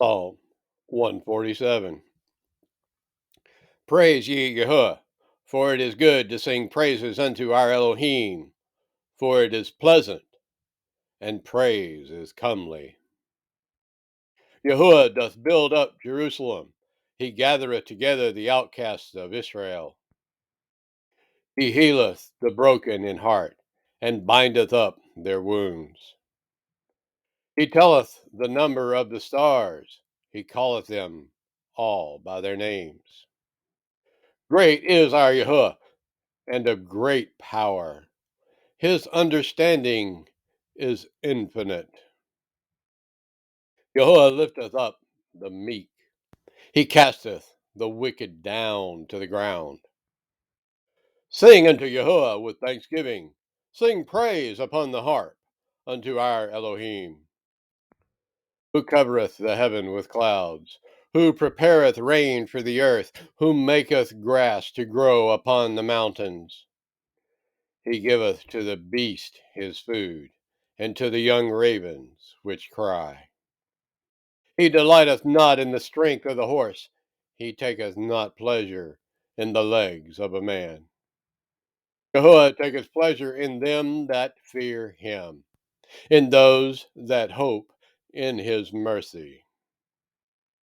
Psalm 147. Praise ye Yahweh, for it is good to sing praises unto our Elohim, for it is pleasant, and praise is comely. Yahweh doth build up Jerusalem, he gathereth together the outcasts of Israel. He healeth the broken in heart, and bindeth up their wounds. He telleth the number of the stars, he calleth them all by their names. Great is our Yahweh, and of great power. His understanding is infinite. Yahweh lifteth up the meek. He casteth the wicked down to the ground. Sing unto Yahweh with thanksgiving. Sing praise upon the harp unto our Elohim. Who covereth the heaven with clouds, who prepareth rain for the earth, who maketh grass to grow upon the mountains. He giveth to the beast his food, and to the young ravens which cry. He delighteth not in the strength of the horse, he taketh not pleasure in the legs of a man. Jehovah taketh pleasure in them that fear him, in those that hope in his mercy.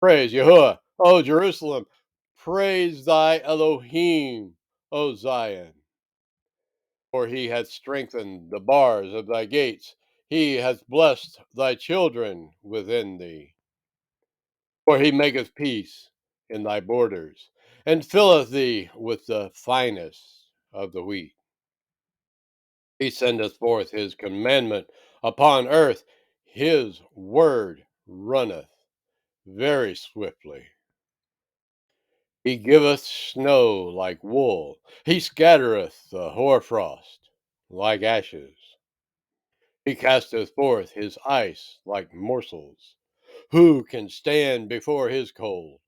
Praise Yahuwah, O Jerusalem. Praise thy Elohim, O Zion. For he hath strengthened the bars of thy gates. He hath blessed thy children within thee. For he maketh peace in thy borders, and filleth thee with the finest of the wheat. He sendeth forth his commandment upon earth. His word runneth very swiftly. He giveth snow like wool. He scattereth the hoarfrost like ashes. He casteth forth his ice like morsels. Who can stand before his cold?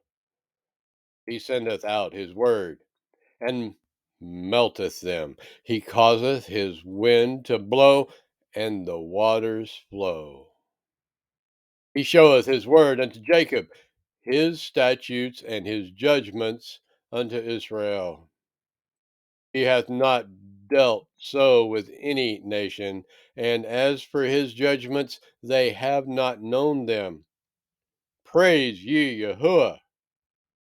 He sendeth out his word, and melteth them. He causeth his wind to blow, and the waters flow. He showeth his word unto Jacob, his statutes and his judgments unto Israel. He hath not dealt so with any nation, and as for his judgments, they have not known them. Praise ye Yahuwah.